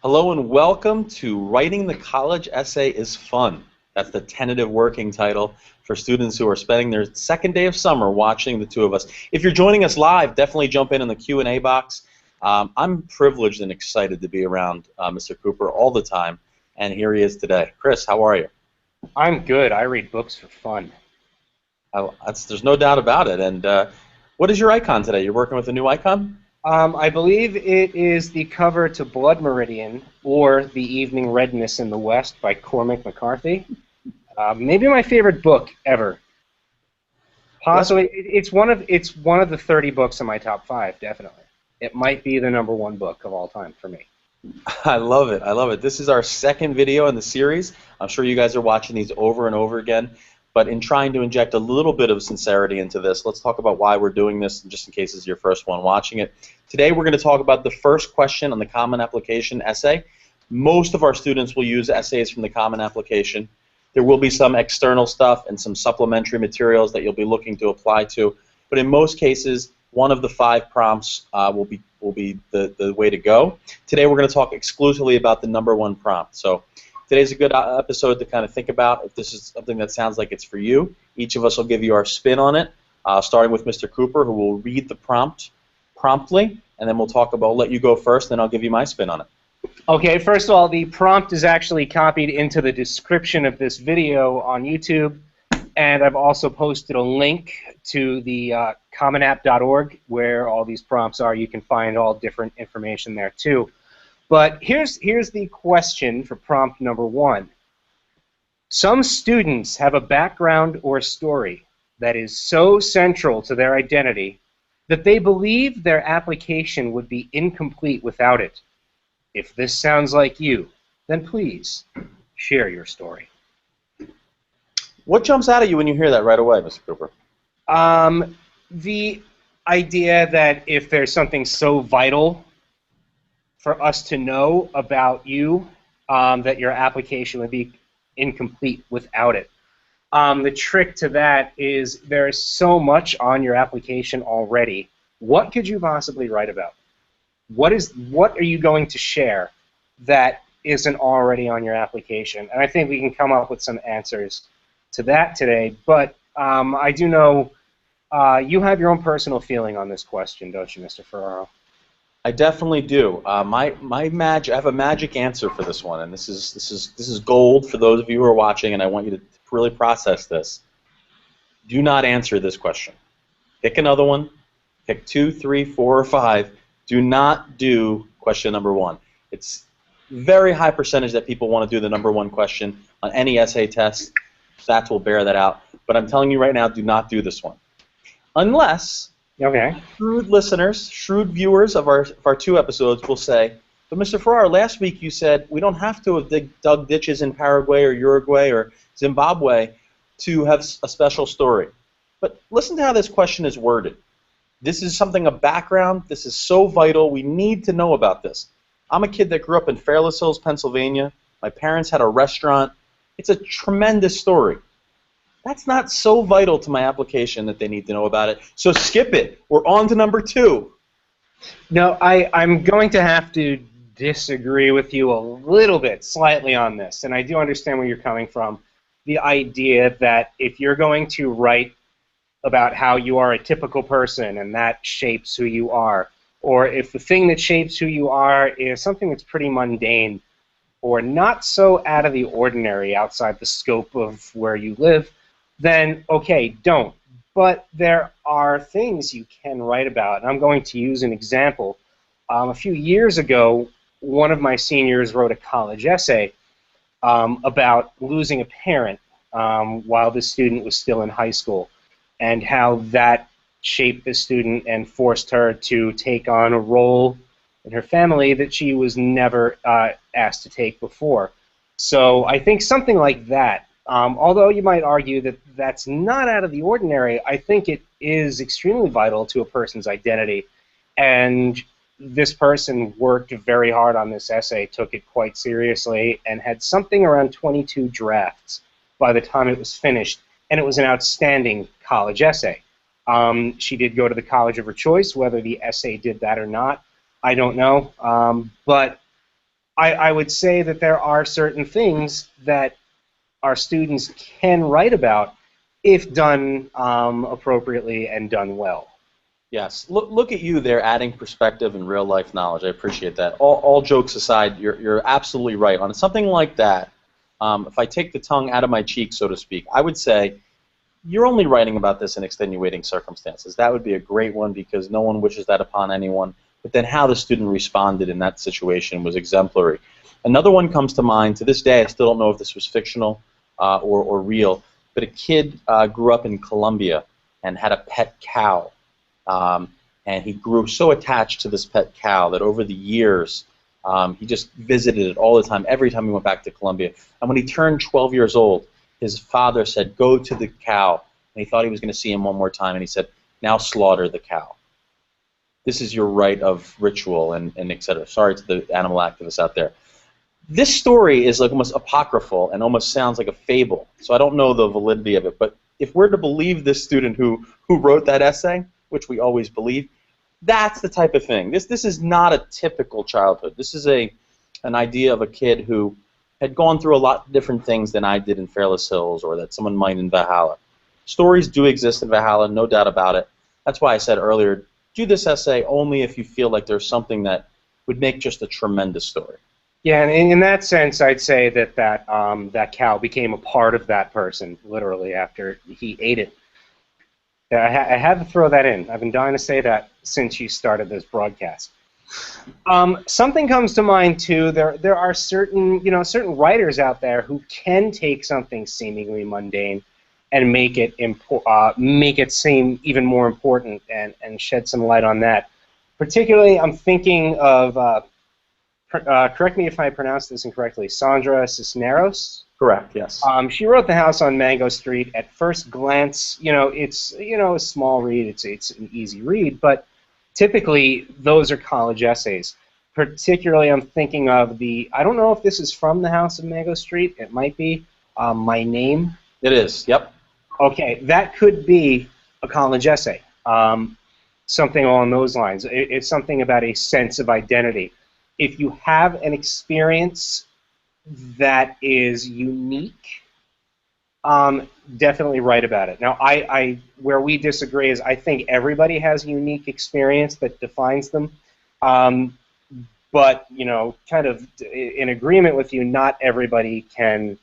Hello and welcome to Writing the College Essay is Fun. That's the tentative working title for students who are spending their second day of summer watching the two of us. If you're joining us live, definitely jump in the Q&A box. I'm privileged and excited to be around Mr. Cooper all the time, and here he is today. Chris, how are you? I'm good. I read books for fun. There's no doubt about it. And what is your icon today? You're working with a new icon? I believe it is the cover to Blood Meridian or The Evening Redness in the West by Cormac McCarthy. Maybe my favorite book ever. Possibly, it's one of the 30 books in my top 5. Definitely, it might be the #1 book of all time for me. I love it. I love it. This is our second video in the series. I'm sure you guys are watching these over and over again. But in trying to inject a little bit of sincerity into this, let's talk about why we're doing this, just in case it's your first one watching it. Today we're going to talk about the first question on the Common Application essay. Most of our students will use essays from the Common Application. There will be some external stuff and some supplementary materials that you'll be looking to apply to. But in most cases, one of the 5 prompts will be the way to go. Today we're going to talk exclusively about the #1 prompt. So today's a good episode to kind of think about if this is something that sounds like it's for you. Each of us will give you our spin on it, starting with Mr. Cooper, who will read the prompt promptly, and then we'll let you go first, then I'll give you my spin on it. Okay, first of all, the prompt is actually copied into the description of this video on YouTube, and I've also posted a link to the commonapp.org where all these prompts are. You can find all different information there too. But here's the question for prompt #1. Some students have a background or story that is so central to their identity that they believe their application would be incomplete without it. If this sounds like you, then please share your story. What jumps out at you when you hear that right away, Mr. Cooper? The idea that if there's something so vital for us to know about you, that your application would be incomplete without it. The trick to that is there is so much on your application already. What could you possibly write about? What are you going to share that isn't already on your application? And I think we can come up with some answers to that today. But I do know you have your own personal feeling on this question, don't you, Mr. Ferraro? I definitely do. I have a magic answer for this one, and this is gold for those of you who are watching, and I want you to really process this. Do not answer this question. Pick another one. Pick 2, 3, 4, or 5. Do not do question #1. It's very high percentage that people want to do the #1 question on any essay test. Stats will bear that out. But I'm telling you right now, do not do this one. Unless shrewd listeners, shrewd viewers of our 2 episodes will say, but Mr. Ferraro, last week you said we don't have to have dug ditches in Paraguay or Uruguay or Zimbabwe to have a special story. But listen to how this question is worded. This is something of background. This is so vital. We need to know about this. I'm a kid that grew up in Fairless Hills, Pennsylvania. My parents had a restaurant. It's a tremendous story. That's not so vital to my application that they need to know about it. So skip it. We're on to #2. No, I'm going to have to disagree with you a little bit, slightly on this. And I do understand where you're coming from. The idea that if you're going to write about how you are a typical person and that shapes who you are, or if the thing that shapes who you are is something that's pretty mundane or not so out of the ordinary outside the scope of where you live, then okay, don't. But there are things you can write about, and I'm going to use an example. A few years ago, one of my seniors wrote a college essay about losing a parent while the student was still in high school, and how that shaped the student and forced her to take on a role in her family that she was never asked to take before. So I think something like that, although you might argue that that's not out of the ordinary, I think it is extremely vital to a person's identity. And this person worked very hard on this essay, took it quite seriously, and had something around 22 drafts by the time it was finished. And it was an outstanding college essay. She did go to the college of her choice. Whether the essay did that or not, I don't know. But I would say that there are certain things that our students can write about if done appropriately and done well. Yes. Look at you there, adding perspective and real life knowledge. I appreciate that. All jokes aside, you're absolutely right on something like that. If I take the tongue out of my cheek, so to speak, I would say you're only writing about this in extenuating circumstances. That would be a great one because no one wishes that upon anyone. But then how the student responded in that situation was exemplary. Another one comes to mind. To this day, I still don't know if this was fictional or real, but a kid grew up in Colombia and had a pet cow. And he grew so attached to this pet cow that over the years, he just visited it all the time, every time he went back to Colombia. And when he turned 12 years old, his father said, go to the cow. And he thought he was going to see him one more time, and he said, now slaughter the cow. This is your rite of ritual, and et cetera. Sorry to the animal activists out there. This story is like almost apocryphal and almost sounds like a fable, so I don't know the validity of it. But if we're to believe this student who wrote that essay, which we always believe, that's the type of thing. This is not a typical childhood. This is an idea of a kid who had gone through a lot of different things than I did in Fairless Hills or that someone might in Valhalla. Stories do exist in Valhalla, no doubt about it. That's why I said earlier, do this essay only if you feel like there's something that would make just a tremendous story. Yeah, and in that sense, I'd say that cow became a part of that person, literally, after he ate it. I had to throw that in. I've been dying to say that since you started this broadcast. Something comes to mind too. There are certain writers out there who can take something seemingly mundane and make it seem even more important and shed some light on that. Particularly, I'm thinking of correct me if I pronounce this incorrectly, Sandra Cisneros. Correct, yes. She wrote The House on Mango Street. At first glance, it's a small read. It's an easy read, but typically those are college essays. Particularly, I'm thinking of I don't know if this is from The House on Mango Street. It might be. My Name. It is. Yep. Okay, that could be a college essay. Something along those lines. It's something about a sense of identity. If you have an experience that is unique, definitely write about it. Now, where we disagree is I think everybody has a unique experience that defines them, but kind of in agreement with you, not everybody can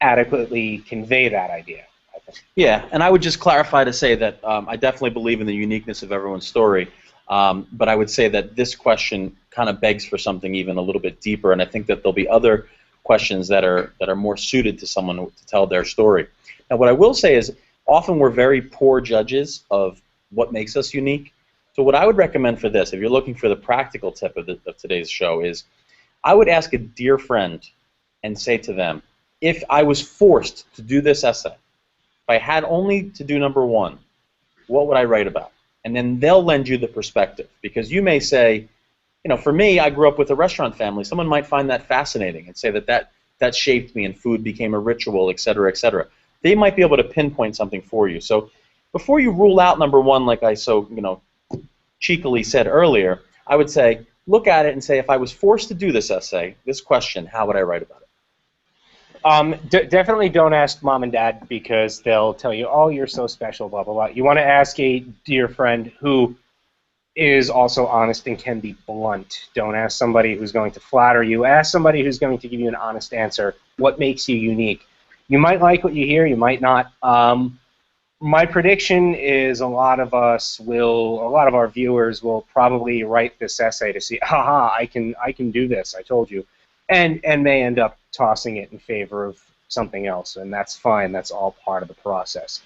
adequately convey that idea. I think. Yeah, and I would just clarify to say that I definitely believe in the uniqueness of everyone's story, but I would say that this question kind of begs for something even a little bit deeper, and I think that there'll be other questions that are more suited to someone to tell their story. Now, what I will say is often we're very poor judges of what makes us unique. So what I would recommend for this, if you're looking for the practical tip of today's show, is I would ask a dear friend and say to them, if I was forced to do this essay, if I had only to do number one, what would I write about? And then they'll lend you the perspective, because you may say, for me, I grew up with a restaurant family. Someone might find that fascinating and say that shaped me and food became a ritual, et cetera, et cetera. They might be able to pinpoint something for you. So before you rule out number one, like I so cheekily said earlier, I would say look at it and say, if I was forced to do this essay, this question, how would I write about it? Definitely don't ask mom and dad, because they'll tell you, oh, you're so special, blah, blah, blah. You want to ask a dear friend who is also honest and can be blunt. Don't ask somebody who's going to flatter you. Ask somebody who's going to give you an honest answer. What makes you unique? You might like what you hear, you might not. My prediction is a lot of our viewers will probably write this essay to see, haha, I can do this, I told you, and may end up tossing it in favor of something else, and that's fine. That's all part of the process.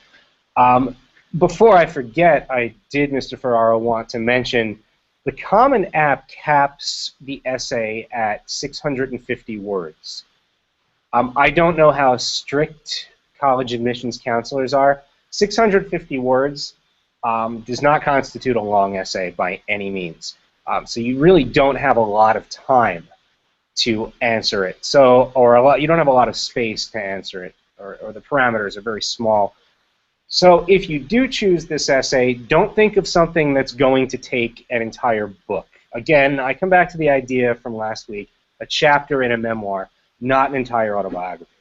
Before I forget, I did, Mr. Ferraro, want to mention the Common App caps the essay at 650 words. I don't know how strict college admissions counselors are. 650 words does not constitute a long essay by any means. So you really don't have a lot of time to answer it. You don't have a lot of space to answer it, or the parameters are very small. So if you do choose this essay, don't think of something that's going to take an entire book. Again, I come back to the idea from last week. a chapter in a memoir, not an entire autobiography.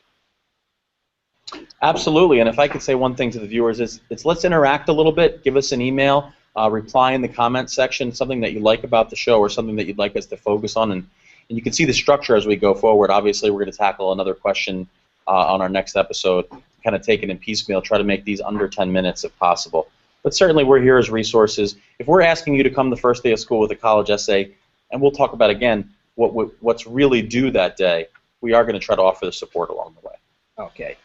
Absolutely, and if I could say one thing to the viewers is, let's interact a little bit. Give us an email, reply in the comment section, something that you like about the show or something that you'd like us to focus on, and you can see the structure as we go forward. Obviously, we're going to tackle another question on our next episode, kind of take it in piecemeal, try to make these under 10 minutes if possible. But certainly we're here as resources. If we're asking you to come the first day of school with a college essay, and we'll talk about, again, what's really due that day, we are going to try to offer the support along the way. Okay.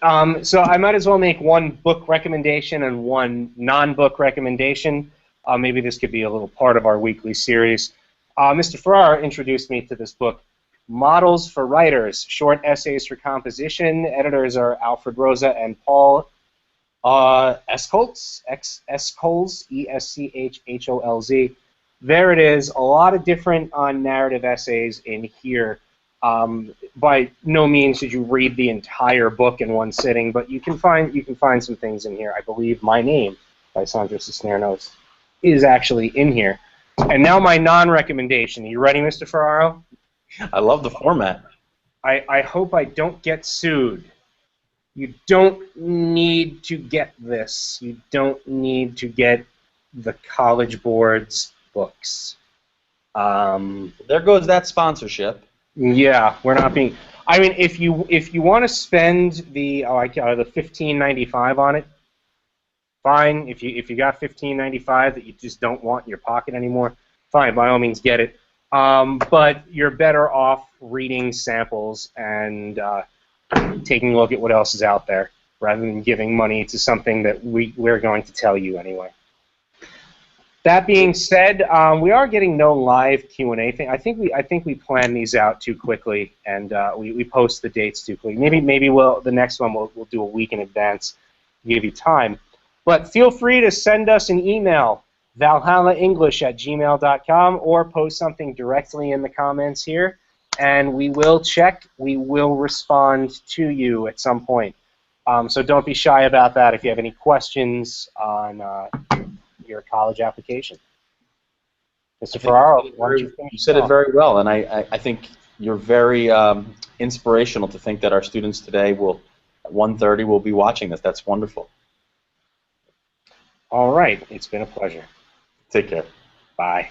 So I might as well make one book recommendation and one non-book recommendation. Maybe this could be a little part of our weekly series. Mr. Farrar introduced me to this book, Models for Writers, Short Essays for Composition. Editors are Alfred Rosa and Paul Eschholz, Eschholz. There it is. A lot of different narrative essays in here. By no means did you read the entire book in one sitting, but you can find some things in here. I believe My Name by Sandra Cisneros is actually in here. And now my non-recommendation. Are you ready, Mr. Ferraro? I love the format. I hope I don't get sued. You don't need to get this. You don't need to get the College Board's books. There goes that sponsorship. Yeah, we're not being. I mean, if you want to spend the $15.95 on it, fine. If you got $15.95 that you just don't want in your pocket anymore, fine. By all means, get it. But you're better off reading samples and taking a look at what else is out there, rather than giving money to something that we're going to tell you anyway. That being said, we are getting no live Q&A thing. I think we plan these out too quickly, and we post the dates too quickly. Maybe the next one we'll do a week in advance, give you time. But feel free to send us an email, valhallaenglish@gmail.com, or post something directly in the comments here, and we will check. We will respond to you at some point. So don't be shy about that if you have any questions on your college application. Mr. Ferraro, why don't you finish? You said it very well, and I think you're very inspirational to think that our students today will, at 1:30, will be watching this. That's wonderful. All right. It's been a pleasure. Take care. Bye.